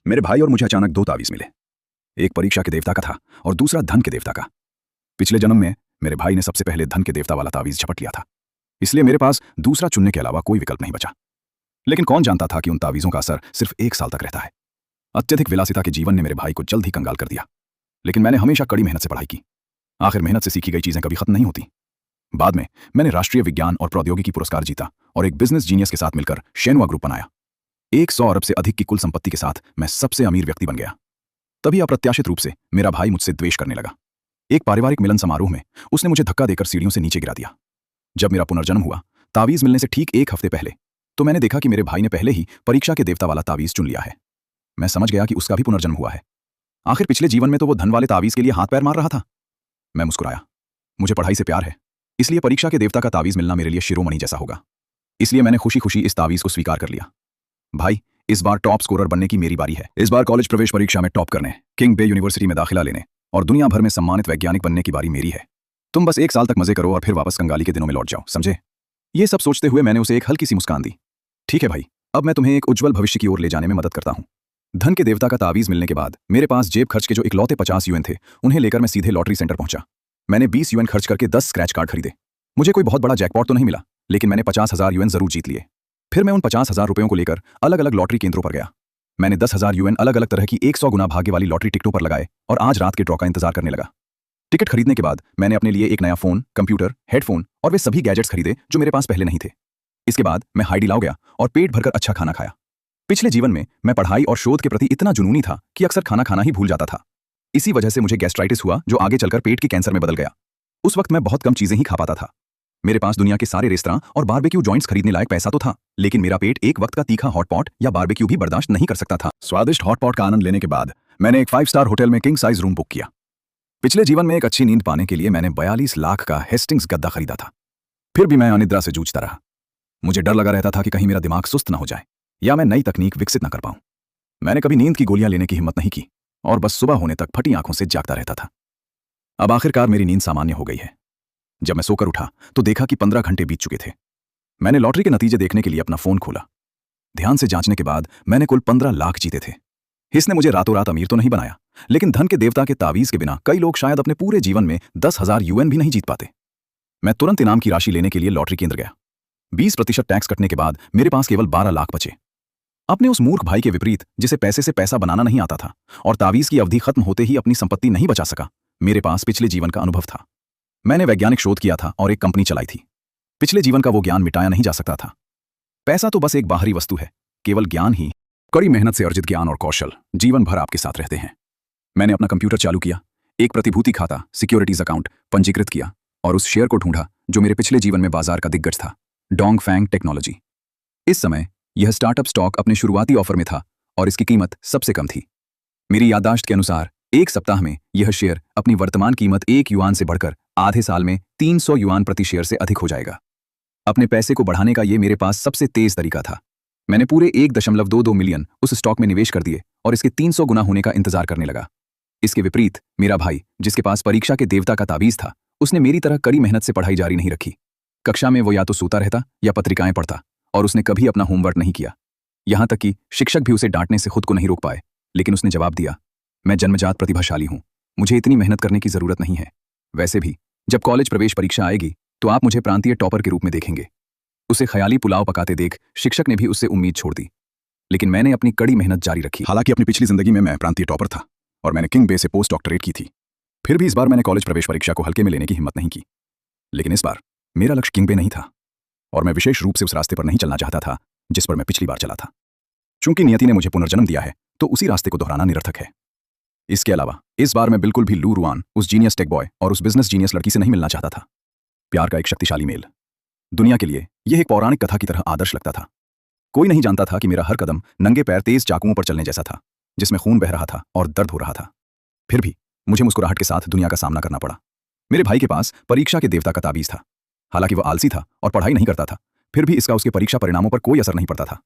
मेरे भाई और मुझे अचानक दो तावीज मिले। एक परीक्षा के देवता का था और दूसरा धन के देवता का। पिछले जन्म में मेरे भाई ने सबसे पहले धन के देवता वाला तावीज झपट लिया था, इसलिए मेरे पास दूसरा चुनने के अलावा कोई विकल्प नहीं बचा। लेकिन कौन जानता था कि उन तावीजों का असर सिर्फ 1 साल तक रहता है। अत्यधिक विलासिता के जीवन ने मेरे भाई को जल्द ही कंगाल कर दिया, लेकिन मैंने हमेशा कड़ी मेहनत से पढ़ाई की। आखिर मेहनत से सीखी गई चीजें कभी खत्म नहीं होती। बाद में मैंने राष्ट्रीय विज्ञान और प्रौद्योगिकी पुरस्कार जीता और एक बिजनेस जीनियस के साथ मिलकर शेनुआ ग्रुप बनाया। 100 अरब से अधिक की कुल संपत्ति के साथ मैं सबसे अमीर व्यक्ति बन गया। तभी अप्रत्याशित रूप से मेरा भाई मुझसे द्वेष करने लगा। एक पारिवारिक मिलन समारोह में उसने मुझे धक्का देकर सीढ़ियों से नीचे गिरा दिया। जब मेरा पुनर्जन्म हुआ तावीज मिलने से ठीक 1 हफ्ते पहले, तो मैंने देखा कि मेरे भाई ने पहले ही परीक्षा के देवता वाला तावीज चुन लिया है। मैं समझ गया कि उसका भी पुनर्जन्म हुआ है। आखिर पिछले जीवन में तो वो धन वाले तावीज के लिए हाथ पैर मार रहा था। मैं मुस्कुराया। मुझे पढ़ाई से प्यार है, इसलिए परीक्षा के देवता का तावीज मिलना मेरे लिए शिरोमणि जैसा होगा। इसलिए मैंने खुशी खुशी इस तावीज को स्वीकार कर लिया। भाई, इस बार टॉप स्कोरर बनने की मेरी बारी है। इस बार कॉलेज प्रवेश परीक्षा में टॉप करने, किंग बे यूनिवर्सिटी में दाखिला लेने और दुनिया भर में सम्मानित वैज्ञानिक बनने की बारी मेरी है। तुम बस 1 साल तक मजे करो और फिर वापस कंगाली के दिनों में लौट जाओ, समझे? ये सब सोचते हुए मैंने उसे एक हल्की सी मुस्कान दी। ठीक है भाई, अब मैं तुम्हें एक उज्जवल भविष्य की ओर ले जाने में मदद करता हूँ। धन के देवता का तावीज मिलने के बाद मेरे पास जेब खर्च के जो इकलौते 50 यूएन थे, उन्हें लेकर मैं सीधे लॉटरी सेंटर पहुंचा। मैंने 20 यूएन खर्च करके 10 स्क्रैच कार्ड खरीदे। मुझे कोई बहुत बड़ा जैकपॉट तो नहीं मिला, लेकिन मैंने 50,000 यूएन जरूर जीत लिए। फिर मैं उन 50,000 रुपयों को लेकर अलग अलग लॉटरी केंद्रों पर गया। मैंने 10,000 यूएन अलग अलग तरह की 100 गुना भाग्य वाली लॉटरी टिकटों पर लगाए और आज रात के ड्रॉ का इंतजार करने लगा। टिकट खरीदने के बाद मैंने अपने लिए एक नया फोन, कंप्यूटर, हेडफोन और वे सभी गैजेट्स खरीदे जो मेरे पास पहले नहीं थे। इसके बाद मैं हाइडीलाओ गया और पेट भरकर अच्छा खाना खाया। पिछले जीवन में मैं पढ़ाई और शोध के प्रति इतना जुनूनी था कि अक्सर खाना खाना ही भूल जाता था। इसी वजह से मुझे गैस्ट्राइटिस हुआ, जो आगे चलकर पेट के कैंसर में बदल गया। उस वक्त मैं बहुत कम चीजें ही खा पाता था। मेरे पास दुनिया के सारे रेस्तरां और बारबेक्यू जॉइंट्स खरीदने लायक पैसा तो था, लेकिन मेरा पेट एक वक्त का तीखा हॉटपॉट या बारबेक्यू भी बर्दाश्त नहीं कर सकता था। स्वादिष्ट हॉटपॉट का आनंद लेने के बाद मैंने एक 5 स्टार होटल में किंग साइज रूम बुक किया। पिछले जीवन में एक अच्छी नींद पाने के लिए मैंने 42 लाख का हेस्टिंग्स गद्दा खरीदा था। फिर भी मैं अनिद्रा से जूझता रहा। मुझे डर लगा रहता था कि कहीं मेरा दिमाग सुस्त न हो जाए या मैं नई तकनीक विकसित न कर पाऊं। मैंने कभी नींद की गोलियां लेने की हिम्मत नहीं की और बस सुबह होने तक फटी आंखों से जागता रहता था। अब आखिरकार मेरी नींद सामान्य हो गई है। जब मैं सोकर उठा तो देखा कि 15 घंटे बीत चुके थे। मैंने लॉटरी के नतीजे देखने के लिए अपना फोन खोला। ध्यान से जांचने के बाद मैंने कुल 15 लाख जीते थे। इसने मुझे रातों रात अमीर तो नहीं बनाया, लेकिन धन के देवता के तावीज के बिना कई लोग शायद अपने पूरे जीवन में 10,000 यूएन भी नहीं जीत पाते। मैं तुरंत इनाम की राशि लेने के लिए लॉटरी केंद्र गया। 20% टैक्स कटने के बाद मेरे पास केवल 12 लाख बचे। अपने उस मूर्ख भाई के विपरीत, जिसे पैसे से पैसा बनाना नहीं आता था और तावीज की अवधि खत्म होते ही अपनी संपत्ति नहीं बचा सका, मेरे पास पिछले जीवन का अनुभव था। मैंने वैज्ञानिक शोध किया था और एक कंपनी चलाई थी। पिछले जीवन का वो ज्ञान मिटाया नहीं जा सकता था। पैसा तो बस एक बाहरी वस्तु है, केवल ज्ञान ही, कड़ी मेहनत से अर्जित ज्ञान और कौशल जीवन भर आपके साथ रहते हैं। मैंने अपना कंप्यूटर चालू किया, एक प्रतिभूति खाता, सिक्योरिटीज अकाउंट पंजीकृत किया और उस शेयर को ढूंढा जो मेरे पिछले जीवन में बाजार का दिग्गज था, डोंगफैंग टेक्नोलॉजी। इस समय यह स्टार्टअप स्टॉक अपने शुरुआती ऑफर में था और इसकी कीमत सबसे कम थी। मेरी याददाश्त के अनुसार 1 सप्ताह में यह शेयर अपनी वर्तमान कीमत 1 युआन से बढ़कर आधे साल में 300 युआन प्रति शेयर से अधिक हो जाएगा। अपने पैसे को बढ़ाने का यह मेरे पास सबसे तेज तरीका था। मैंने पूरे 1.22 मिलियन उस स्टॉक में निवेश कर दिए और इसके 300 गुना होने का इंतजार करने लगा। इसके विपरीत मेरा भाई, जिसके पास परीक्षा के देवता का तावीज था, उसने मेरी तरह कड़ी मेहनत से पढ़ाई जारी नहीं रखी। कक्षा में वो या तो सोता रहता या पत्रिकाएं पढ़ता और उसने कभी अपना होमवर्क नहीं किया। यहां तक कि शिक्षक भी उसे डांटने से खुद को नहीं रोक पाए, लेकिन उसने जवाब दिया, मैं जन्मजात प्रतिभाशाली हूं, मुझे इतनी मेहनत करने की जरूरत नहीं है। वैसे भी जब कॉलेज प्रवेश परीक्षा आएगी तो आप मुझे प्रांतीय टॉपर के रूप में देखेंगे। उसे ख्याली पुलाव पकाते देख शिक्षक ने भी उससे उम्मीद छोड़ दी, लेकिन मैंने अपनी कड़ी मेहनत जारी रखी। हालांकि अपनी पिछली जिंदगी में मैं प्रांतीय टॉपर था और मैंने किंग बे से पोस्ट डॉक्टरेट की थी। फिर भी इस बार मैंने कॉलेज प्रवेश परीक्षा को हल्के में लेने की हिम्मत नहीं की। लेकिन इस बार मेरा लक्ष्य किंग बे नहीं था और मैं विशेष रूप से उस रास्ते पर नहीं चलना चाहता था जिस पर मैं पिछली बार चला था। चूंकि नियति ने मुझे पुनर्जन्म दिया है तो उसी रास्ते को दोहराना निरर्थक है। इसके अलावा इस बार मैं बिल्कुल भी लू रुआन, उस जीनियस टेक बॉय और उस बिजनेस जीनियस लड़की से नहीं मिलना चाहता था। प्यार का एक शक्तिशाली मेल। दुनिया के लिए यह एक पौराणिक कथा की तरह आदर्श लगता था। कोई नहीं जानता था कि मेरा हर कदम नंगे पैर तेज चाकुओं पर चलने जैसा था, जिसमें खून बह रहा था और दर्द हो रहा था। फिर भी मुझे मुस्कुराहट के साथ दुनिया का सामना करना पड़ा। मेरे भाई के पास परीक्षा के देवता का ताबीज था। हालांकि वह आलसी था और पढ़ाई नहीं करता था, फिर भी इसका उसके परीक्षा परिणामों पर कोई असर नहीं पड़ता था।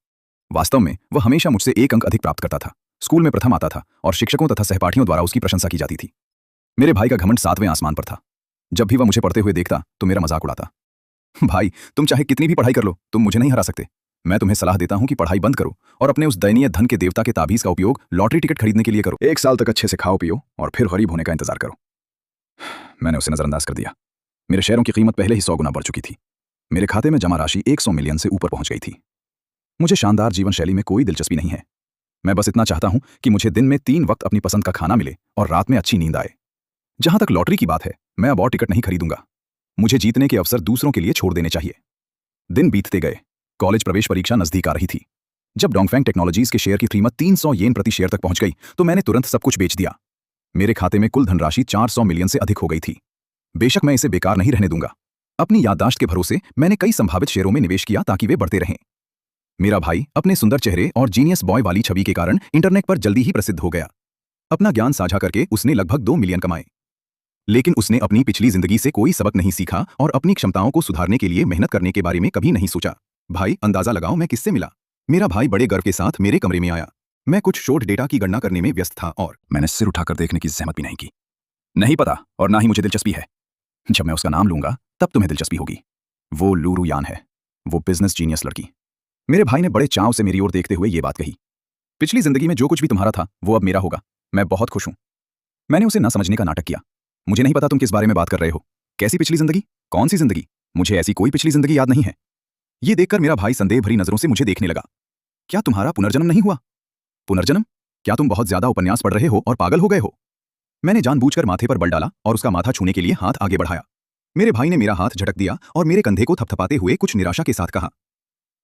वास्तव में वह हमेशा मुझसे 1 अंक अधिक प्राप्त करता था, स्कूल में प्रथम आता था और शिक्षकों तथा सहपाठियों द्वारा उसकी प्रशंसा की जाती थी। मेरे भाई का घमंड 7वें आसमान पर था। जब भी वह मुझे पढ़ते हुए देखता तो मेरा मजाक उड़ाता। भाई, तुम चाहे कितनी भी पढ़ाई कर लो, तुम मुझे नहीं हरा सकते। मैं तुम्हें सलाह देता हूं कि पढ़ाई बंद करो और अपने उस दयनीय धन के देवता के ताबीज का उपयोग लॉटरी टिकट खरीदने के लिए करो। 1 साल तक अच्छे से खाओ पियो और फिर गरीब होने का इंतजार करो। मैंने उसे नजरअंदाज कर दिया। मेरे शेयरों की कीमत पहले ही 100 गुना बढ़ चुकी थी। मेरे खाते में जमा राशि 100 मिलियन से ऊपर पहुंच गई थी। मुझे शानदार जीवन शैली में कोई दिलचस्पी नहीं है। मैं बस इतना चाहता हूं कि मुझे दिन में 3 वक्त अपनी पसंद का खाना मिले और रात में अच्छी नींद आए। जहां तक लॉटरी की बात है, मैं अब और टिकट नहीं खरीदूंगा। मुझे जीतने के अवसर दूसरों के लिए छोड़ देने चाहिए। दिन बीतते गए। कॉलेज प्रवेश परीक्षा नजदीक आ रही थी। जब डोंगफेंग टेक्नोलॉजीज के शेयर की कीमत 300 येन प्रति शेयर तक पहुंच गई तो मैंने तुरंत सब कुछ बेच दिया। मेरे खाते में कुल धनराशि 400 मिलियन से अधिक हो गई थी। बेशक मैं इसे बेकार नहीं रहने दूंगा। अपनी याददाश्त के भरोसे मैंने कई संभावित शेयरों में निवेश किया ताकि वे बढ़ते रहें। मेरा भाई अपने सुंदर चेहरे और जीनियस बॉय वाली छवि के कारण इंटरनेट पर जल्दी ही प्रसिद्ध हो गया। अपना ज्ञान साझा करके उसने लगभग 2 मिलियन कमाए। लेकिन उसने अपनी पिछली जिंदगी से कोई सबक नहीं सीखा और अपनी क्षमताओं को सुधारने के लिए मेहनत करने के बारे में कभी नहीं सोचा। भाई, अंदाजा लगाओ मैं किससे मिला। मेरा भाई बड़े गर्व के साथ मेरे कमरे में आया। मैं कुछ शोध डेटा की गणना करने में व्यस्त था और मैंने सिर उठाकर देखने की जहमत भी नहीं की। नहीं पता और ना ही मुझे दिलचस्पी है। जब मैं उसका नाम लूंगा तब तुम्हें दिलचस्पी होगी। वो लू रुयान है, वो बिजनेस जीनियस लड़की। मेरे भाई ने बड़े चाव से मेरी ओर देखते हुए ये बात कही। पिछली जिंदगी में जो कुछ भी तुम्हारा था वो अब मेरा होगा। मैं बहुत खुश हूं। मैंने उसे ना समझने का नाटक किया। मुझे नहीं पता तुम किस बारे में बात कर रहे हो। कैसी पिछली जिंदगी? कौन सी जिंदगी? मुझे ऐसी कोई पिछली जिंदगी याद नहीं है। ये देखकर मेरा भाई संदेह भरी नजरों से मुझे देखने लगा। क्या तुम्हारा पुनर्जन्म नहीं हुआ? पुनर्जन्म? क्या तुम बहुत ज्यादा उपन्यास पढ़ रहे हो और पागल हो गए हो? मैंने जानबूझकर माथे पर बल डाला और उसका माथा छूने के लिए हाथ आगे बढ़ाया। मेरे भाई ने मेरा हाथ झटक दिया और मेरे कंधे को थपथपाते हुए कुछ निराशा के साथ कहा,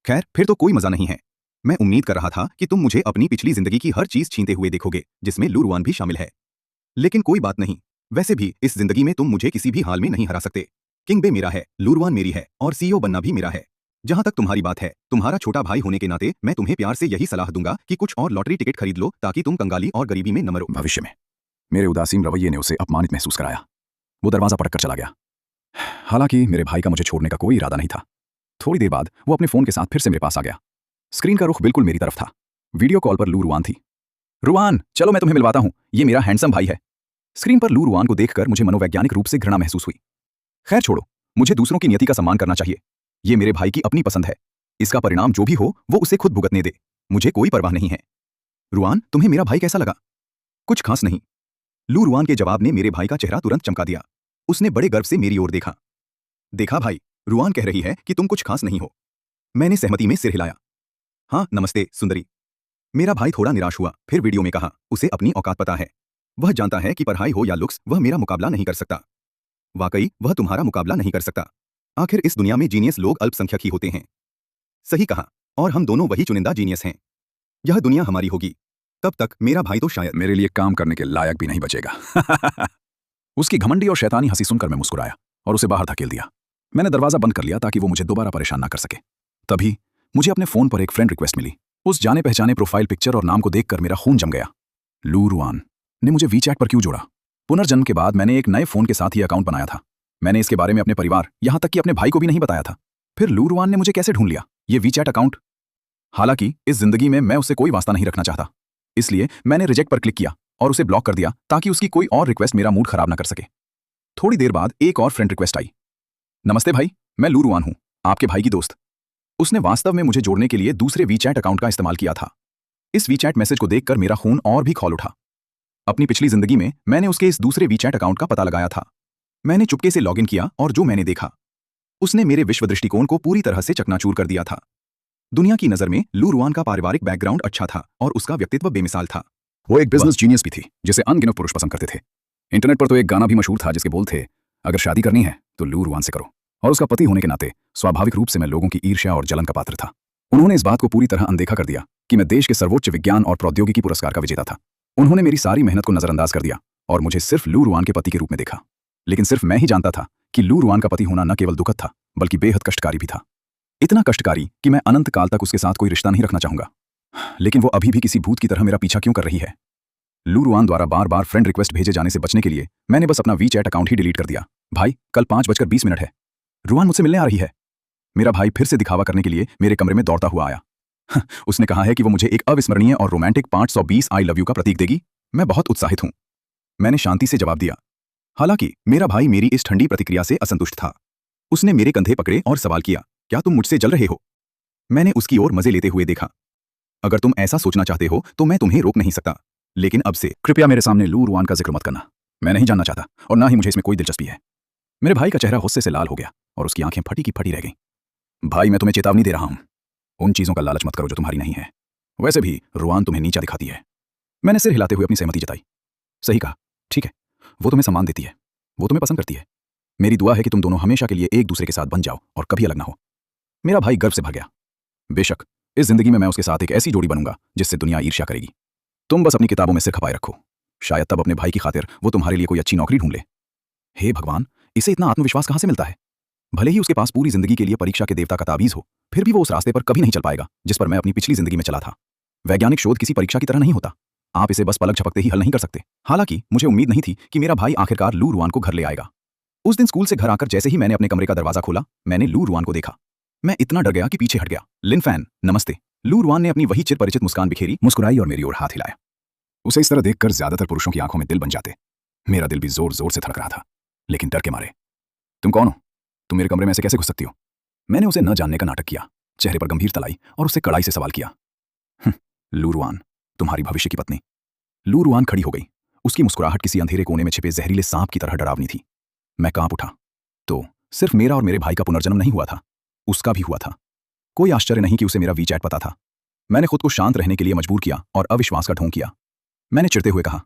खैर फिर तो कोई मजा नहीं है। मैं उम्मीद कर रहा था कि तुम मुझे अपनी पिछली जिंदगी की हर चीज छीनते हुए देखोगे, जिसमें लू रुआन भी शामिल है। लेकिन कोई बात नहीं। वैसे भी इस जिंदगी में तुम मुझे किसी भी हाल में नहीं हरा सकते। किंग बे मेरा है, लू रुआन मेरी है और सीईओ बनना भी मेरा है। जहां तक तुम्हारी बात है, तुम्हारा छोटा भाई होने के नाते मैं तुम्हें प्यार से यही सलाह दूंगा कि कुछ और लॉटरी टिकट खरीद लो ताकि तुम कंगाली और गरीबी में न मरो भविष्य में। मेरे उदासीन रवैये ने उसे अपमानित महसूस कराया। वो दरवाजा पटक कर चला गया। हालांकि मेरे भाई का मुझे छोड़ने का कोई इरादा नहीं था। थोड़ी देर बाद वो अपने फोन के साथ फिर से मेरे पास आ गया। स्क्रीन का रुख बिल्कुल मेरी तरफ था। वीडियो कॉल पर लू रुआन थी। रुआन, चलो मैं तुम्हें मिलवाता हूं। ये मेरा हैंडसम भाई है। स्क्रीन पर लू रुआन को देखकर मुझे मनोवैज्ञानिक रूप से घृणा महसूस हुई। खैर छोड़ो, मुझे दूसरों की नियति का सम्मान करना चाहिए। ये मेरे भाई की अपनी पसंद है। इसका परिणाम जो भी हो वो उसे खुद भुगतने दे। मुझे कोई परवाह नहीं है। रुआन, तुम्हें मेरा भाई कैसा लगा? कुछ खास नहीं। लू रुआन के जवाब ने मेरे भाई का चेहरा तुरंत चमका दिया। उसने बड़े गर्व से मेरी ओर देखा। देखा भाई, रुआन कह रही है कि तुम कुछ खास नहीं हो। मैंने सहमति में सिर हिलाया। हाँ, नमस्ते सुंदरी। मेरा भाई थोड़ा निराश हुआ, फिर वीडियो में कहा, उसे अपनी औकात पता है। वह जानता है कि पढ़ाई हो या लुक्स, वह मेरा मुकाबला नहीं कर सकता। वाकई वह तुम्हारा मुकाबला नहीं कर सकता। आखिर इस दुनिया में जीनियस लोग अल्पसंख्यक ही होते हैं। सही कहा, और हम दोनों वही चुनिंदा जीनियस हैं। यह दुनिया हमारी होगी, तब तक मेरा भाई तो शायद मेरे लिए काम करने के लायक भी नहीं बचेगा। उसकी घमंडी और शैतानी हंसी सुनकर मैं मुस्कुराया और उसे बाहर धकेल दिया। मैंने दरवाजा बंद कर लिया ताकि वो मुझे दोबारा परेशान ना कर सके। तभी मुझे अपने फोन पर एक फ्रेंड रिक्वेस्ट मिली। उस जाने पहचाने प्रोफाइल पिक्चर और नाम को देखकर मेरा खून जम गया। लू रुआन ने मुझे वीचैट पर क्यों जोड़ा? पुनर्जन्म के बाद मैंने एक नए फोन के साथ ही अकाउंट बनाया था। मैंने इसके बारे में अपने परिवार, यहां तक कि अपने भाई को भी नहीं बताया था। फिर लू रुआन ने मुझे कैसे ढूंढ लिया, ये वीचैट अकाउंट? हालांकि इस जिंदगी में मैं उससे कोई वास्ता नहीं रखना चाहता, इसलिए मैंने रिजेक्ट पर क्लिक किया और उसे ब्लॉक कर दिया ताकि उसकी कोई और रिक्वेस्ट मेरा मूड खराब ना कर सके। थोड़ी देर बाद एक और फ्रेंड रिक्वेस्ट आई। नमस्ते भाई, मैं लू रुआन हूं, आपके भाई की दोस्त। उसने वास्तव में मुझे जोड़ने के लिए दूसरे वीचैट अकाउंट का इस्तेमाल किया था। इस वीचैट मैसेज को देखकर मेरा खून और भी खौल उठा। अपनी पिछली जिंदगी में मैंने उसके इस दूसरे वीचैट अकाउंट का पता लगाया था। मैंने चुपके से लॉगिन किया और जो मैंने देखा, उसने मेरे विश्व दृष्टिकोण को पूरी तरह से चकनाचूर कर दिया था। दुनिया की नजर में लू रुआन का पारिवारिक बैकग्राउंड अच्छा था और उसका व्यक्तित्व बेमिसाल था। वो एक बिजनेस जीनियस भी थी जिसे अनगिनत पुरुष पसंद करते थे। इंटरनेट पर तो एक गाना भी मशहूर था जिसके बोल थे, अगर शादी करनी है तो लू रुआन से करो। और उसका पति होने के नाते स्वाभाविक रूप से मैं लोगों की ईर्ष्या और जलन का पात्र था। उन्होंने इस बात को पूरी तरह अनदेखा कर दिया कि मैं देश के सर्वोच्च विज्ञान और प्रौद्योगिकी पुरस्कार का विजेता था। उन्होंने मेरी सारी मेहनत को नजरअंदाज कर दिया और मुझे सिर्फ लू रुआन के पति के रूप में देखा। लेकिन सिर्फ मैं ही जानता था कि लू रुआन का पति होना न केवल दुखद था बल्कि बेहद कष्टकारी भी था। इतना कष्टकारी कि मैं अनंत काल तक उसके साथ कोई रिश्ता नहीं रखना चाहूंगा। लेकिन वो अभी भी किसी भूत की तरह मेरा पीछा क्यों कर रही है? लू रुआन द्वारा बार बार फ्रेंड रिक्वेस्ट भेजे जाने से बचने के लिए मैंने बस अपना वीचैट अकाउंट ही डिलीट कर दिया। भाई, कल 5:20 है। रुआन मुझसे मिलने आ रही है। मेरा भाई फिर से दिखावा करने के लिए मेरे कमरे में दौड़ता हुआ आया। उसने कहा है कि वो मुझे एक अविस्मरणीय और रोमांटिक 520 आई लव यू का प्रतीक देगी। मैं बहुत उत्साहित हूं। मैंने शांति से जवाब दिया। हालांकि मेरा भाई मेरी इस ठंडी प्रतिक्रिया से असंतुष्ट था। उसने मेरे कंधे पकड़े और सवाल किया, क्या तुम मुझसे जल रहे हो? मैंने उसकी ओर मजे लेते हुए देखा। अगर तुम ऐसा सोचना चाहते हो तो मैं तुम्हें रोक नहीं सकता, लेकिन अब से कृपया मेरे सामने लू रुआन का जिक्र मत करना। मैं नहीं जानना चाहता और ना ही मुझे इसमें कोई दिलचस्पी है। मेरे भाई का चेहरा गुस्से से लाल हो गया और उसकी आंखें फटी की फटी रह गईं। भाई, मैं तुम्हें चेतावनी दे रहा हूं, उन चीजों का लालच मत करो जो तुम्हारी नहीं है। वैसे भी रुआन तुम्हें नीचा दिखाती है। मैंने सिर हिलाते हुए अपनी सहमति जताई। सही कहा, ठीक है, वो तुम्हें सम्मान देती है, वो तुम्हें पसंद करती है। मेरी दुआ है कि तुम दोनों हमेशा के लिए एक दूसरे के साथ बन जाओ और कभी अलग ना हो। मेरा भाई गर्व से भर गया। बेशक, इस जिंदगी में मैं उसके साथ एक ऐसी जोड़ी बनूंगा जिससे दुनिया ईर्ष्या करेगी। तुम बस अपनी किताबों में सिर खपाए रखो, शायद तब अपने भाई की खातिर वो तुम्हारे लिए कोई अच्छी नौकरी ढूंढ ले। हे भगवान, इसे इतना आत्मविश्वास कहां से मिलता है? भले ही उसके पास पूरी जिंदगी के लिए परीक्षा के देवता का ताबीज हो, फिर भी वो उस रास्ते पर कभी नहीं चल पाएगा जिस पर मैं अपनी पिछली जिंदगी में चला था। वैज्ञानिक शोध किसी परीक्षा की तरह नहीं होता। आप इसे बस पलक झपकते ही हल नहीं कर सकते। हालांकि मुझे उम्मीद नहीं थी कि मेरा भाई आखिरकार लू रुआन को घर ले आएगा। उस दिन स्कूल से घर आकर जैसे ही मैंने अपने कमरे का दरवाजा खोला, मैंने लू रुआन को देखा। मैं इतना डर गया कि पीछे हट गया। लिन फैन, नमस्ते। लू रुआन ने अपनी वही चिर परिचित मुस्कान बिखेरी, मुस्कुराई और मेरी ओर हाथ हिलाया। उसे इस तरह देखकर ज्यादातर पुरुषों की आंखों में दिल बन जाते। मेरा दिल भी जोर जोर से धड़क रहा था, लेकिन डर के मारे। तुम कौन हो? तुम मेरे कमरे में से कैसे घुस सकती हो? मैंने उसे न जानने का नाटक किया, चेहरे पर गंभीरता लाई और उससे कड़ाई से सवाल किया। लू रुआन, तुम्हारी भविष्य की पत्नी। लू रुआन खड़ी हो गई। उसकी मुस्कुराहट किसी अंधेरे कोने में छिपे जहरीले सांप की तरह डरावनी थी। मैं कांप उठा। तो सिर्फ मेरा और मेरे भाई का पुनर्जन्म नहीं हुआ था, उसका भी हुआ था। कोई आश्चर्य नहीं कि उसे मेरा वीचैट पता था। मैंने खुद को शांत रहने के लिए मजबूर किया और अविश्वास का ढोंग किया। मैंने चिढ़ते हुए कहा,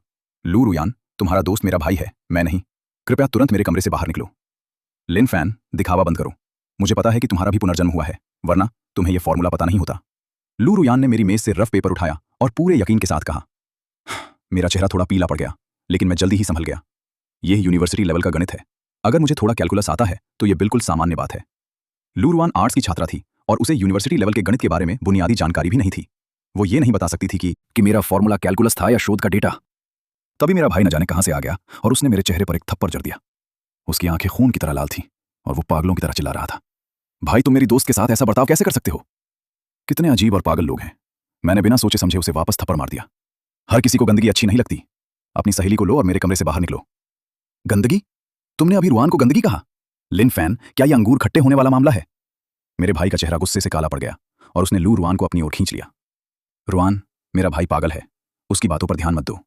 लू रुआन, तुम्हारा दोस्त मेरा भाई है, मैं नहीं। कृपया तुरंत मेरे कमरे से बाहर निकलो। लिन फैन, दिखावा बंद करो। मुझे पता है कि तुम्हारा भी पुनर्जन्म हुआ है, वरना तुम्हें यह फॉर्मूला पता नहीं होता। लू रुआन ने मेरी मेज से रफ पेपर उठाया और पूरे यकीन के साथ कहा। मेरा चेहरा थोड़ा पीला पड़ गया, लेकिन मैं जल्दी ही संभल गया। यह यूनिवर्सिटी लेवल का गणित है। अगर मुझे थोड़ा कैलकुलस आता है तो यह बिल्कुल सामान्य बात है। लू रुआन आर्ट्स की छात्रा थी और उसे यूनिवर्सिटी लेवल के गणित के बारे में बुनियादी जानकारी भी नहीं थी। वो ये नहीं बता सकती थी कि मेरा फॉर्मूला कैलकुलस था या शोध का डेटा। तभी मेरा भाई न जाने कहां से आ गया और उसने मेरे चेहरे पर एक थप्पड़ जड़ दिया। उसकी आंखें खून की तरह लाल थीं और वो पागलों की तरह चिल्ला रहा था। भाई, तुम मेरी दोस्त के साथ ऐसा बर्ताव कैसे कर सकते हो? कितने अजीब और पागल लोग हैं। मैंने बिना सोचे समझे उसे वापस थप्पड़ मार दिया। हर किसी को गंदगी अच्छी नहीं लगती। अपनी सहेली को लो और मेरे कमरे से बाहर निकलो। गंदगी? तुमने अभी रुआन को गंदगी कहा? लिन फैन, क्या यह अंगूर खट्टे होने वाला मामला है? मेरे भाई का चेहरा गुस्से से काला पड़ गया और उसने लू रुआन को अपनी ओर खींच लिया। रुआन, मेरा भाई पागल है, उसकी बातों पर ध्यान मत दो।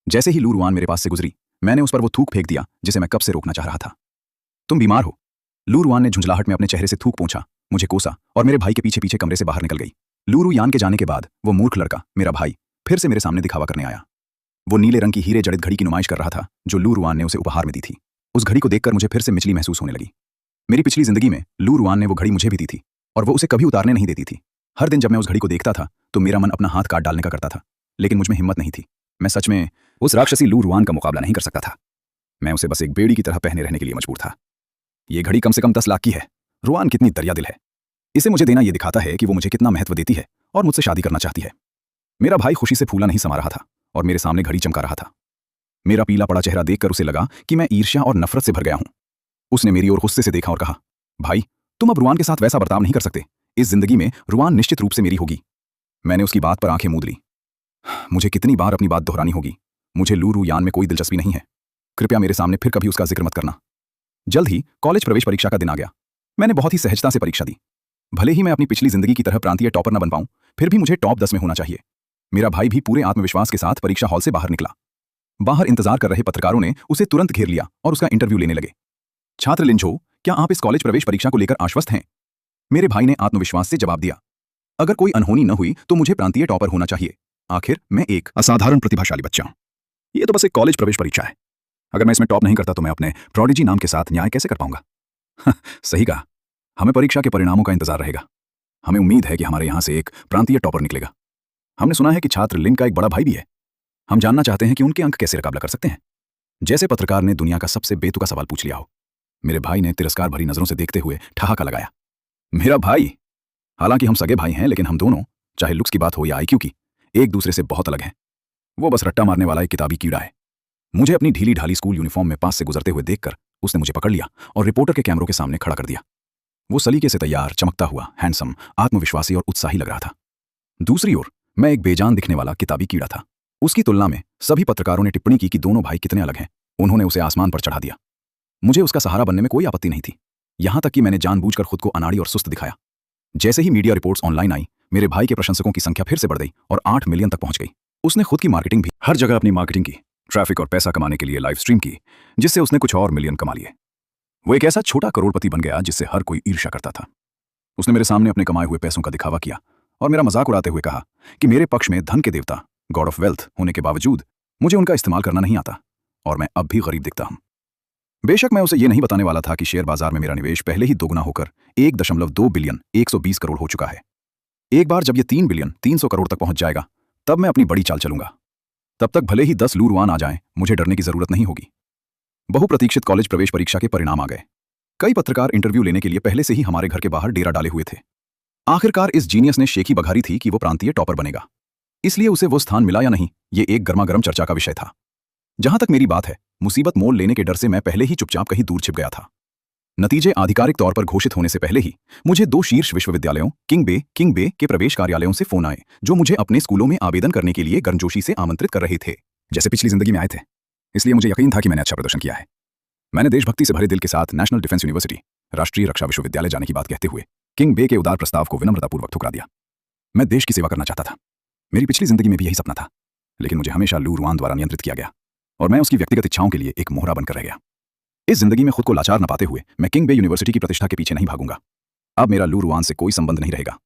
जैसे ही लू रुआन मेरे पास से गुजरी, मैंने उस पर वो थूक फेंक दिया जिसे मैं कब से रोकना चाह रहा था। तुम बीमार हो। लू रुआन ने झुंझलाहट में अपने चेहरे से थूक पोंछा, मुझे कोसा और मेरे भाई के पीछे पीछे कमरे से बाहर निकल गई। लू रुआन के जाने के बाद वो मूर्ख लड़का, मेरा भाई, फिर से मेरे सामने दिखावा करने आया। वो नीले रंग की हीरे जड़ित घड़ी की नुमाइश कर रहा था जो लू रुआन ने उसे उपहार में दी थी। उस घड़ी को देखकर मुझे फिर से मिचली महसूस होने लगी। मेरी पिछली जिंदगी में लू रुआन ने वो घड़ी मुझे भी दी थी और वो उसे कभी उतारने नहीं देती थी। हर दिन जब मैं उस घड़ी को देखता था तो मेरा मन अपना हाथ काट डालने का करता था, लेकिन मुझ में हिम्मत नहीं थी। मैं सच में उस राक्षसी लू रुआन का मुकाबला नहीं कर सकता था। मैं उसे बस एक बेड़ी की तरह पहने रहने के लिए मजबूर था। ये घड़ी कम से कम 10 लाख की है। रुआन कितनी दरिया दिल है। इसे मुझे देना यह दिखाता है कि वो मुझे कितना महत्व देती है और मुझसे शादी करना चाहती है। मेरा भाई खुशी से फूला नहीं समा रहा था और मेरे सामने घड़ी चमका रहा था। मेरा पीला पड़ा चेहरा देखकर उसे लगा कि मैं ईर्ष्या और नफरत से भर गया हूं। उसने मेरी ओर गुस्से से देखा और कहा, भाई, तुम अब रुआन के साथ वैसा बर्ताव नहीं कर सकते। इस जिंदगी में रुआन निश्चित रूप से मेरी होगी। मैंने उसकी बात पर आंखें मूंद ली। मुझे कितनी बार अपनी बात दोहरानी होगी? मुझे लू रुआन में कोई दिलचस्पी नहीं है। कृपया मेरे सामने फिर कभी उसका जिक्र मत करना। जल्द ही कॉलेज प्रवेश परीक्षा का दिन आ गया। मैंने बहुत ही सहजता से परीक्षा दी। भले ही मैं अपनी पिछली जिंदगी की तरह प्रांतीय टॉपर न बन पाऊं, फिर भी मुझे टॉप 10 में होना चाहिए। मेरा भाई भी पूरे आत्मविश्वास के साथ परीक्षा हॉल से बाहर निकला। बाहर इंतजार कर रहे पत्रकारों ने उसे तुरंत घेर लिया और उसका इंटरव्यू लेने लगे। छात्र लिंझो, क्या आप इस कॉलेज प्रवेश परीक्षा को लेकर आश्वस्त हैं? मेरे भाई ने आत्मविश्वास से जवाब दिया। अगर कोई अनहोनी न हुई तो मुझे प्रांतीय टॉपर होना चाहिए। आखिर मैं एक असाधारण प्रतिभाशाली बच्चा हूं। यह तो बस एक कॉलेज प्रवेश परीक्षा है। अगर मैं इसमें टॉप नहीं करता तो मैं अपने प्रोडिजी नाम के साथ न्याय कैसे कर पाऊंगा? सही कहा। हमें परीक्षा के परिणामों का इंतजार रहेगा। हमें उम्मीद है कि हमारे यहां से एक प्रांतीय टॉपर निकलेगा। हमने सुना है कि छात्र लिन का एक बड़ा भाई भी है। हम जानना चाहते हैं कि उनके अंक कैसे मुकाबला कर सकते हैं। जैसे पत्रकार ने दुनिया का सबसे बेतुका सवाल पूछ लिया हो। मेरे भाई ने तिरस्कार भरी नजरों से देखते हुए ठहाका लगाया। मेरा भाई? हालांकि हम सगे भाई हैं, लेकिन हम दोनों, चाहे लुक्स की बात हो या आईक्यू की, एक दूसरे से बहुत अलग हैं। वो बस रट्टा मारने वाला एक किताबी कीड़ा है। मुझे अपनी ढीली ढाली स्कूल यूनिफॉर्म में पास से गुजरते हुए देखकर उसने मुझे पकड़ लिया और रिपोर्टर के कैमरों के सामने खड़ा कर दिया। वो सलीके से तैयार, चमकता हुआ, हैंडसम, आत्मविश्वासी और उत्साही लग रहा था। दूसरी ओर मैं एक बेजान दिखने वाला किताबी कीड़ा था। उसकी तुलना में सभी पत्रकारों ने टिप्पणी की कि दोनों भाई कितने अलग हैं। उन्होंने उसे आसमान पर चढ़ा दिया। मुझे उसका सहारा बनने में कोई आपत्ति नहीं थी, यहां तक कि मैंने जानबूझकर खुद को अनाड़ी और सुस्त दिखाया। जैसे ही मीडिया रिपोर्ट्स ऑनलाइन आई, मेरे भाई के प्रशंसकों की संख्या फिर से बढ़ गई और 8 मिलियन तक पहुंच गई। उसने खुद की मार्केटिंग भी हर जगह अपनी मार्केटिंग की, ट्रैफिक और पैसा कमाने के लिए लाइव स्ट्रीम की, जिससे उसने कुछ और मिलियन कमा लिए। वो एक ऐसा छोटा करोड़पति बन गया जिससे हर कोई ईर्ष्या करता था। उसने मेरे सामने अपने कमाए हुए पैसों का दिखावा किया और मेरा मजाक उड़ाते हुए कहा कि मेरे पक्ष में धन के देवता, गॉड ऑफ वेल्थ होने के बावजूद मुझे उनका इस्तेमाल करना नहीं आता और मैं अब भी गरीब दिखता हूं। बेशक मैं उसे यह नहीं बताने वाला था कि शेयर बाजार में मेरा निवेश पहले ही दोगुना होकर 1.2 बिलियन 120 करोड़ हो चुका है। एक बार जब यह 3 बिलियन 300 करोड़ तक पहुंच जाएगा, तब मैं अपनी बड़ी चाल चलूंगा। तब तक भले ही 10 लूरवान आ जाएं, मुझे डरने की जरूरत नहीं होगी। बहुप्रतीक्षित कॉलेज प्रवेश परीक्षा के परिणाम आ गए। कई पत्रकार इंटरव्यू लेने के लिए पहले से ही हमारे घर के बाहर डेरा डाले हुए थे। आखिरकार इस जीनियस ने शेखी बघारी थी कि वो प्रांतीय टॉपर बनेगा, इसलिए उसे वो स्थान मिला या नहीं, ये एक गर्मागर्म चर्चा का विषय था। जहां तक मेरी बात है, मुसीबत मोल लेने के डर से मैं पहले ही चुपचाप कहीं दूर छिप गया था। नतीजे आधिकारिक तौर पर घोषित होने से पहले ही मुझे 2 शीर्ष विश्वविद्यालयों किंग बे के प्रवेश कार्यालयों से फोन आए, जो मुझे अपने स्कूलों में आवेदन करने के लिए गर्मजोशी से आमंत्रित कर रहे थे, जैसे पिछली जिंदगी में आए थे। इसलिए मुझे यकीन था कि मैंने अच्छा प्रदर्शन किया है। मैंने देशभक्ति से भरे दिल के साथ नेशनल डिफेंस यूनिवर्सिटी, राष्ट्रीय रक्षा विश्वविद्यालय जाने की बात कहते हुए किंग बे के उदार प्रस्ताव को विनम्रतापूर्वक ठुकरा दिया। मैं देश की सेवा करना चाहता था। मेरी पिछली जिंदगी में भी यही सपना था, लेकिन मुझे हमेशा लू रुआन द्वारा नियंत्रित किया गया और मैं उसकी व्यक्तिगत इच्छाओं के लिए एक मोहरा बनकर रह गया। इस जिंदगी में खुद को लाचार न पाते हुए मैं किंग बे यूनिवर्सिटी की प्रतिष्ठा के पीछे नहीं भागूंगा। अब मेरा लू रुआन से कोई संबंध नहीं रहेगा।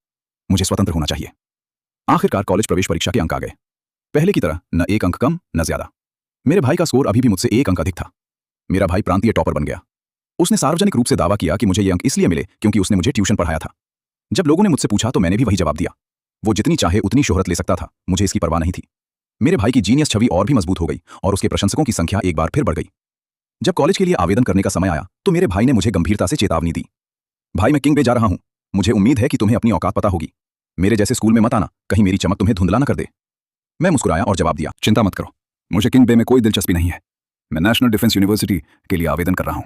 मुझे स्वतंत्र होना चाहिए। आखिरकार कॉलेज प्रवेश परीक्षा के अंक आ गए। पहले की तरह न एक अंक कम न ज्यादा। मेरे भाई का स्कोर अभी भी मुझसे 1 अंक अधिक था। मेरा भाई प्रांतीय टॉपर बन गया। उसने सार्वजनिक रूप से दावा किया कि मुझे ये अंक इसलिए मिले क्योंकि उसने मुझे ट्यूशन पढ़ाया था। जब लोगों ने मुझसे पूछा तो मैंने भी वही जवाब दिया। वो जितनी चाहे उतनी शोहरत ले सकता था, मुझे इसकी परवाह नहीं थी। मेरे भाई की जीनियस छवि और भी मजबूत हो गई और उसके प्रशंसकों की संख्या एक बार फिर बढ़ गई। जब कॉलेज के लिए आवेदन करने का समय आया तो मेरे भाई ने मुझे गंभीरता से चेतावनी दी। भाई, मैं किंग बे जा रहा हूं। मुझे उम्मीद है कि तुम्हें अपनी औकात पता होगी। मेरे जैसे स्कूल में मत आना, कहीं मेरी चमक तुम्हें धुंधला न कर दे। मैं मुस्कुराया और जवाब दिया, चिंता मत करो, मुझे किंग बे में कोई दिलचस्पी नहीं है। मैं नेशनल डिफेंस यूनिवर्सिटी के लिए आवेदन कर रहा हूं।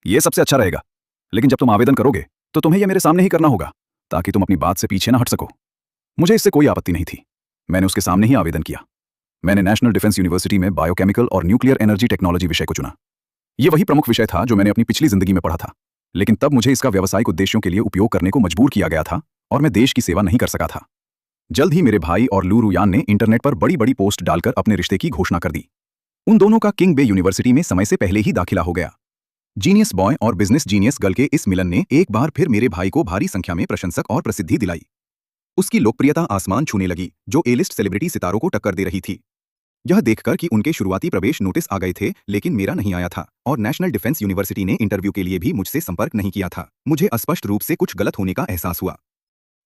यह सबसे अच्छा रहेगा, लेकिन जब तुम आवेदन करोगे तो तुम्हें यह मेरे सामने ही करना होगा, ताकि तुम अपनी बात से पीछे न हट सको। मुझे इससे कोई आपत्ति नहीं थी। मैंने उसके सामने ही आवेदन किया। मैंने नेशनल डिफेंस यूनिवर्सिटी में बायोकेमिकल और न्यूक्लियर एनर्जी टेक्नोलॉजी विषय को चुना। यह वही प्रमुख विषय था जो मैंने अपनी पिछली जिंदगी में पढ़ा था, लेकिन तब मुझे इसका व्यावसायिक उद्देश्यों के लिए उपयोग करने को मजबूर किया गया था और मैं देश की सेवा नहीं कर सका था। जल्द ही मेरे भाई और लू रुयान ने इंटरनेट पर बड़ी बड़ी पोस्ट डालकर अपने रिश्ते की घोषणा कर दी। उन दोनों का किंग बे यूनिवर्सिटी में समय से पहले ही दाखिला हो गया। जीनियस बॉय और बिजनेस जीनियस गर्ल के इस मिलन ने एक बार फिर मेरे भाई को भारी संख्या में प्रशंसक और प्रसिद्धि दिलाई। उसकी लोकप्रियता आसमान छूने लगी, जो ए लिस्ट सेलिब्रिटी सितारों को टक्कर दे रही थी। यह देखकर कि उनके शुरुआती प्रवेश नोटिस आ गए थे, लेकिन मेरा नहीं आया था और नेशनल डिफेंस यूनिवर्सिटी ने इंटरव्यू के लिए भी मुझसे संपर्क नहीं किया था, मुझे स्पष्ट रूप से कुछ गलत होने का एहसास हुआ।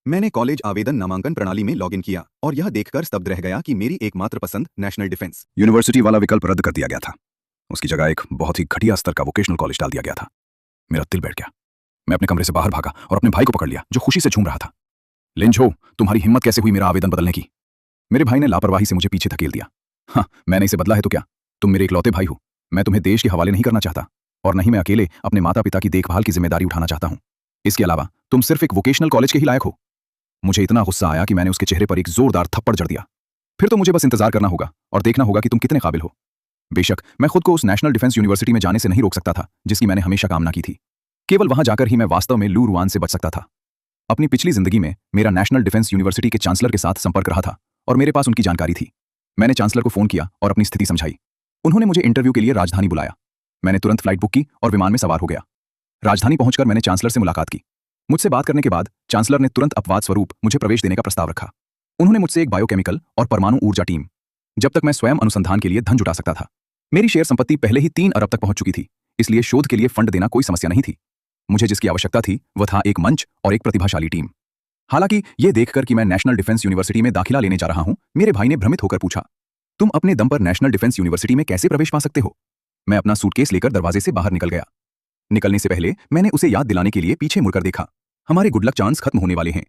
मैंने कॉलेज आवेदन नामांकन प्रणाली में लॉगिन किया और यह देखकर स्तब्ध रह गया कि मेरी एकमात्र पसंद नेशनल डिफेंस यूनिवर्सिटी वाला विकल्प रद्द कर दिया गया था। उसकी जगह एक बहुत ही घटिया स्तर का वोकेशनल कॉलेज डाल दिया गया था। मेरा दिल बैठ गया। मैं अपने कमरे से बाहर भागा और अपने भाई को पकड़ लिया, जो खुशी से झूम रहा था। लिंझो, तुम्हारी हिम्मत कैसे हुई मेरा आवेदन बदलने की? मेरे भाई ने लापरवाही से मुझे पीछे धकेल दिया। हाँ, मैंने इसे बदला है तो क्या? तुम मेरे इकलौते भाई हो। मैं तुम्हें देश के हवाले नहीं करना चाहता और नहीं मैं अकेले अपने माता पिता की देखभाल की जिम्मेदारी उठाना चाहता हूं। इसके अलावा तुम सिर्फ एक वोकेशनल कॉलेज के ही लायक हो। मुझे इतना गुस्सा आया कि मैंने उसके चेहरे पर एक जोरदार थप्पड़ जड़ दिया। फिर तो मुझे बस इंतजार करना होगा और देखना होगा कि तुम कितने काबिल हो। बेशक मैं खुद को उस नेशनल डिफेंस यूनिवर्सिटी में जाने से नहीं रोक सकता था जिसकी मैंने हमेशा कामना की थी। केवल वहां जाकर ही मैं वास्तव में लू रुआन से बच सकता था। अपनी पिछली जिंदगी में मेरा नेशनल डिफेंस यूनिवर्सिटी के चांसलर के साथ संपर्क रहा था और मेरे पास उनकी जानकारी थी। मैंने चांसलर को फोन किया और अपनी स्थिति समझाई। उन्होंने मुझे इंटरव्यू के लिए राजधानी बुलाया। मैंने तुरंत फ्लाइट बुक की और विमान में सवार हो गया। राजधानी पहुंचकर मैंने चांसलर से मुलाकात की। मुझसे बात करने के बाद चांसलर ने तुरंत अपवाद स्वरूप मुझे प्रवेश देने का प्रस्ताव रखा। उन्होंने मुझसे एक बायोकेमिकल और परमाणु ऊर्जा टीम, जब तक मैं स्वयं अनुसंधान के लिए धन जुटा सकता था। मेरी शेयर संपत्ति पहले ही 3 अरब तक पहुंच चुकी थी, इसलिए शोध के लिए फंड देना कोई समस्या नहीं थी। मुझे जिसकी आवश्यकता थी वह था एक मंच और एक प्रतिभाशाली टीम। हालांकि यह देखकर कि मैं नेशनल डिफेंस यूनिवर्सिटी में दाखिला लेने जा रहा हूं, मेरे भाई ने भ्रमित होकर पूछा, तुम अपने दम पर नेशनल डिफेंस यूनिवर्सिटी में कैसे प्रवेश पा सकते हो? मैं अपना सूटकेस लेकर दरवाजे से बाहर निकल गया। निकलने से पहले मैंने उसे याद दिलाने के लिए पीछे मुड़कर देखा। हमारे गुड लक चांस खत्म होने वाले हैं।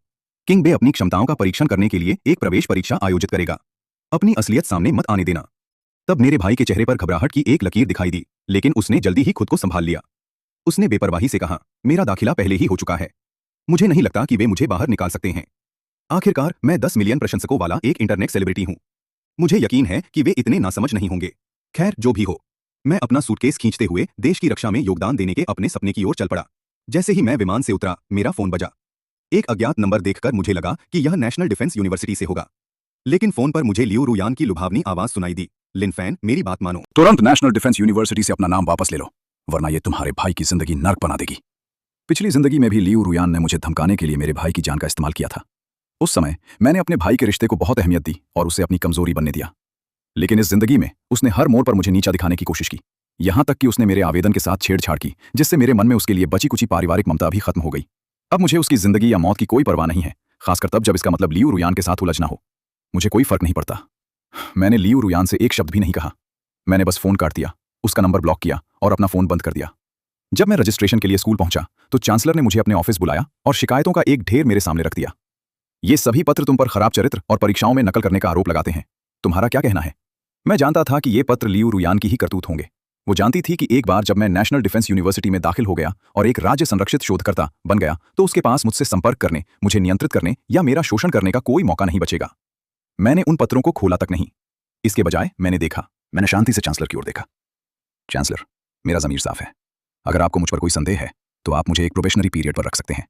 किंग बे अपनी क्षमताओं का परीक्षण करने के लिए एक प्रवेश परीक्षा आयोजित करेगा। अपनी असलियत सामने मत आने देना। तब मेरे भाई के चेहरे पर घबराहट की एक लकीर दिखाई दी, लेकिन उसने जल्दी ही खुद को संभाल लिया। उसने बेपरवाही से कहा, मेरा दाखिला पहले ही हो चुका है। मुझे नहीं लगता कि वे मुझे बाहर निकाल सकते हैं। आखिरकार मैं 10 मिलियन प्रशंसकों वाला एक इंटरनेट सेलिब्रिटी हूं। मुझे यकीन है कि वे इतने नासमझ नहीं होंगे। खैर, जो भी हो, मैं अपना सूटकेस खींचते हुए देश की रक्षा में योगदान देने के अपने सपने की ओर चल पड़ा। जैसे ही मैं विमान से उतरा, मेरा फोन बजा। एक अज्ञात नंबर देखकर मुझे लगा कि यह नेशनल डिफेंस यूनिवर्सिटी से होगा, लेकिन फोन पर मुझे लियू रुयान की लुभावनी आवाज सुनाई दी। लिनफैन, मेरी बात मानो। तुरंत नेशनल डिफेंस यूनिवर्सिटी से अपना नाम वापस ले लो, वरना ये तुम्हारे भाई की जिंदगी नर्क बना देगी। पिछली जिंदगी में भी लियू रुयान ने मुझे धमकाने के लिए मेरे भाई की जान का इस्तेमाल किया था। उस समय मैंने अपने भाई के रिश्ते को बहुत अहमियत दी और उसे अपनी कमजोरी बनने दिया। लेकिन इस जिंदगी में उसने हर मोड़ पर मुझे नीचा दिखाने की कोशिश की, यहां तक कि उसने मेरे आवेदन के साथ छेड़छाड़ की, जिससे मेरे मन में उसके लिए बची कुची पारिवारिक ममता भी खत्म हो गई। अब मुझे उसकी जिंदगी या मौत की कोई परवाह नहीं है, खासकर तब जब इसका मतलब लियू रुयान के साथ उलझना हो। मुझे कोई फर्क नहीं पड़ता। मैंने लियू रुयान से एक शब्द भी नहीं कहा। मैंने बस फोन काट दिया, उसका नंबर ब्लॉक किया और अपना फोन बंद कर दिया। जब मैं रजिस्ट्रेशन के लिए स्कूल पहुंचा तो चांसलर ने मुझे अपने ऑफिस बुलाया और शिकायतों का एक ढेर मेरे सामने रख दिया। ये सभी पत्र तुम पर खराब चरित्र और परीक्षाओं में नकल करने का आरोप लगाते हैं। तुम्हारा क्या कहना है? मैं जानता था कि ये पत्र लियू रुयान की ही करतूत होंगे। वो जानती थी कि एक बार जब मैं नेशनल डिफेंस यूनिवर्सिटी में दाखिल हो गया और एक राज्य संरक्षित शोधकर्ता बन गया तो उसके पास मुझसे संपर्क करने, मुझे नियंत्रित करने या मेरा शोषण करने का कोई मौका नहीं बचेगा। मैंने उन पत्रों को खोला तक नहीं। इसके बजाय मैंने शांति से चांसलर की ओर देखा। चांसलर, मेरा ज़मीर साफ है। अगर आपको मुझ पर कोई संदेह है तो आप मुझे एक प्रोबेशनरी पीरियड पर रख सकते हैं।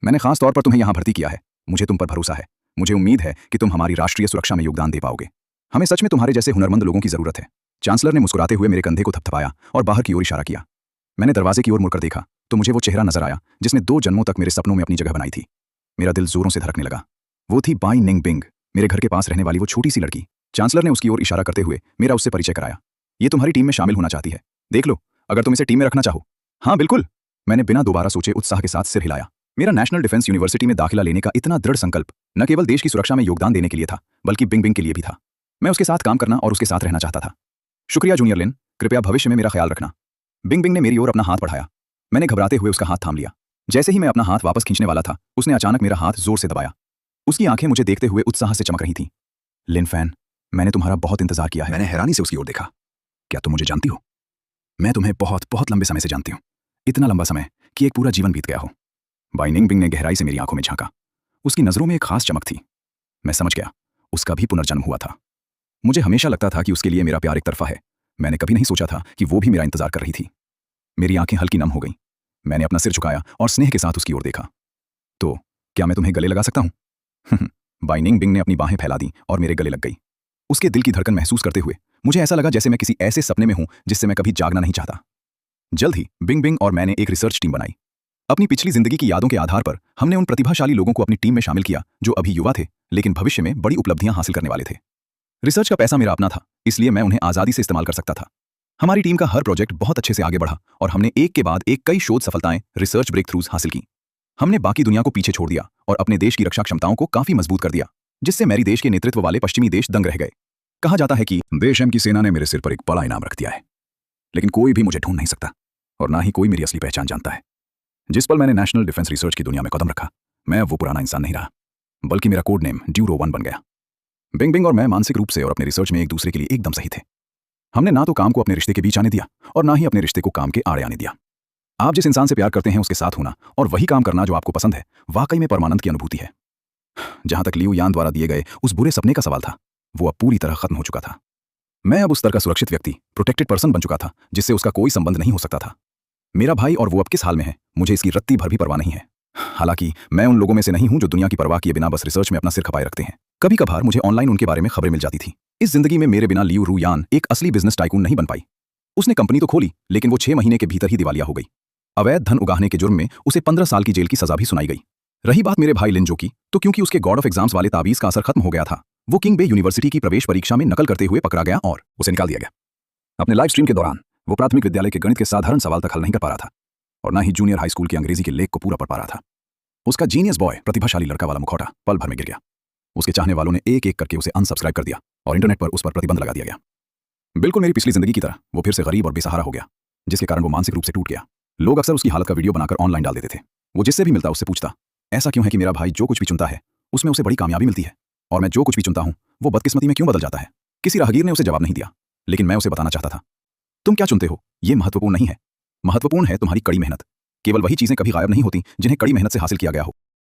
मैंने खास तौर पर तुम्हें यहां भर्ती किया है। मुझे तुम पर भरोसा है। मुझे उम्मीद है कि तुम हमारी राष्ट्रीय सुरक्षा में योगदान दे पाओगे। हमें सच में तुम्हारे जैसे हुनरमंद लोगों की जरूरत है। चांसलर ने मुस्कुराते हुए मेरे कंधे को थपथपाया और बाहर की ओर इशारा किया। मैंने दरवाजे की ओर मुड़कर देखा तो मुझे वो चेहरा नजर आया जिसने 2 जन्मों तक मेरे सपनों में अपनी जगह बनाई थी। मेरा दिल जोरों से धड़कने लगा। वो थी बाई निंग बिंग, मेरे घर के पास रहने वाली वो छोटी सी लड़की। चांसलर ने उसकी ओर इशारा करते हुए मेरा उससे परिचय कराया। ये तुम्हारी टीम में शामिल होना चाहती है। देख लो, अगर तुम इसे टीम में रखना चाहो। हाँ बिल्कुल, मैंने बिना दोबारा सोचे उत्साह के साथ सिर हिलाया। मेरा नेशनल डिफेंस यूनिवर्सिटी में दाखिला लेने का इतना दृढ़ संकल्प न केवल देश की सुरक्षा में योगदान देने के लिए था, बल्कि बिंग बिंग के लिए भी था। मैं उसके साथ काम करना और उसके साथ रहना चाहता था। शुक्रिया जूनियर लिन, कृपया भविष्य में मेरा ख्याल रखना। बिंग बिंग ने मेरी ओर अपना हाथ बढ़ाया। मैंने घबराते हुए उसका हाथ थाम लिया। जैसे ही मैं अपना हाथ वापस खींचने वाला था, उसने अचानक मेरा हाथ जोर से दबाया। उसकी आंखें मुझे देखते हुए उत्साह से चमक रही थीं। लिनफैन, मैंने तुम्हारा बहुत इंतजार किया है। मैंने हैरानी से उसकी ओर देखा। क्या तुम मुझे जानती हो? मैं तुम्हें बहुत बहुत लंबे समय से जानती हूँ। इतना लंबा समय कि एक पूरा जीवन बीत गया हो। बाई निंग बिंग ने गहराई से मेरी आंखों में झांका। उसकी नजरों में एक खास चमक थी। मैं समझ गया, उसका भी पुनर्जन्म हुआ था। मुझे हमेशा लगता था कि उसके लिए मेरा प्यार एक तरफा है। मैंने कभी नहीं सोचा था कि वो भी मेरा इंतजार कर रही थी। मेरी आंखें हल्की नम हो गईं। मैंने अपना सिर झुकाया और स्नेह के साथ उसकी ओर देखा। तो क्या मैं तुम्हें गले लगा सकता हूं? बाई निंग बिंग ने अपनी बाहें फैला दी और मेरे गले लग गई। उसके दिल की धड़कन महसूस करते हुए मुझे ऐसा लगा जैसे मैं किसी ऐसे सपने में हूं जिससे मैं कभी जागना नहीं चाहता। जल्द ही बिंग बिंग और मैंने एक रिसर्च टीम बनाई। अपनी पिछली जिंदगी की यादों के आधार पर हमने उन प्रतिभाशाली लोगों को अपनी टीम में शामिल किया जो अभी युवा थे, लेकिन भविष्य में बड़ी उपलब्धियां हासिल करने वाले थे। रिसर्च का पैसा मेरा अपना था, इसलिए मैं उन्हें आजादी से इस्तेमाल कर सकता था। हमारी टीम का हर प्रोजेक्ट बहुत अच्छे से आगे बढ़ा और हमने एक के बाद एक कई शोध सफलताएं, रिसर्च ब्रेक थ्रूज हासिल की। हमने बाकी दुनिया को पीछे छोड़ दिया और अपने देश की रक्षा क्षमताओं को काफी मजबूत कर दिया, जिससे मेरी देश के नेतृत्व वाले पश्चिमी देश दंग रह गए। कहा जाता है कि देश की सेना ने मेरे सिर पर एक बड़ा इनाम रख दिया है, लेकिन कोई भी मुझे ढूंढ नहीं सकता और ना ही कोई मेरी असली पहचान जानता है। जिस पल मैंने नेशनल डिफेंस रिसर्च की दुनिया में कदम रखा, मैं अब वो पुराना इंसान नहीं रहा, बल्कि मेरा कोड नेम ड्यूरो 1 बन गया। बिंग बिंग और मैं मानसिक रूप से और अपने रिसर्च में एक दूसरे के लिए एकदम सही थे। हमने ना तो काम को अपने रिश्ते के बीच आने दिया और ना ही अपने रिश्ते को काम के आड़े आने दिया। आप जिस इंसान से प्यार करते हैं उसके साथ होना और वही काम करना जो आपको पसंद है, वाकई में परमानंद की अनुभूति है। जहां तक लियू यान द्वारा दिए गए उस बुरे सपने का सवाल था, वो अब पूरी तरह खत्म हो चुका था। मैं अब उस तरह का सुरक्षित व्यक्ति, प्रोटेक्टेड पर्सन बन चुका था जिससे उसका कोई संबंध नहीं हो सकता था। मेरा भाई और वो अब किस हाल में है, मुझे इसकी रत्ती भर भी परवाह नहीं है। हालांकि मैं उन लोगों में से नहीं हूं जो दुनिया की परवाह किए बिना बस रिसर्च में अपना सिर खपाए रखते हैं। कभी कभार मुझे ऑनलाइन उनके बारे में खबरें मिल जाती थी। इस जिंदगी में मेरे बिना लियू रुयान एक असली बिजनेस टाइकून नहीं बन पाई। उसने कंपनी तो खोली, लेकिन वो 6 महीने के भीतर ही दिवालिया हो गई। अवैध धन उगाहने के जुर्म में उसे 15 साल की जेल की सजा भी सुनाई गई। रही बात मेरे भाई लिनजो की, तो क्योंकि उसके गॉड ऑफ एग्जाम्स वाले तावीज का असर खत्म हो गया था, वो किंग बे यूनिवर्सिटी की प्रवेश परीक्षा में नकल करते हुए पकड़ा गया और उसे निकाल दिया गया। अपने लाइव स्ट्रीम के दौरान वो प्राथमिक विद्यालय के गणित के साधारण सवाल तक हल नहीं कर पा रहा था और ना ही जूनियर हाई स्कूल के अंग्रेजी के लेख को पूरा पढ़ पा रहा था। उसका जीनियस बॉय, प्रतिभाशाली लड़का वाला मुखौटा पल भर में गिर गया। उसके चाहने वालों ने एक एक करके उसे अनसब्सक्राइब कर दिया और इंटरनेट पर उस पर प्रतिबंध लगा दिया गया। बिल्कुल मेरी पिछली जिंदगी की तरह वो फिर से गरीब और बेसहारा हो गया, जिसके कारण वो मानसिक रूप से टूट गया। लोग अक्सर उसकी हालत का वीडियो बनाकर ऑनलाइन डाल देते थे। वो जिससे भी मिलता उससे पूछता, ऐसा क्यों है कि मेरा भाई जो कुछ भी चुनता है उसमें उसे बड़ी कामयाबी मिलती है, और मैं जो कुछ भी चुनता हूं वो बदकिस्मती में क्यों बदल जाता है। किसी राहगीर ने उसे जवाब नहीं दिया, लेकिन मैं उसे बताना चाहता था, तुम क्या चुनते हो ये महत्वपूर्ण नहीं है। महत्वपूर्ण है तुम्हारी कड़ी मेहनत। केवल वही चीजें कभी गायब नहीं होती जिन्हें कड़ी मेहनत से हासिल किया गया हो।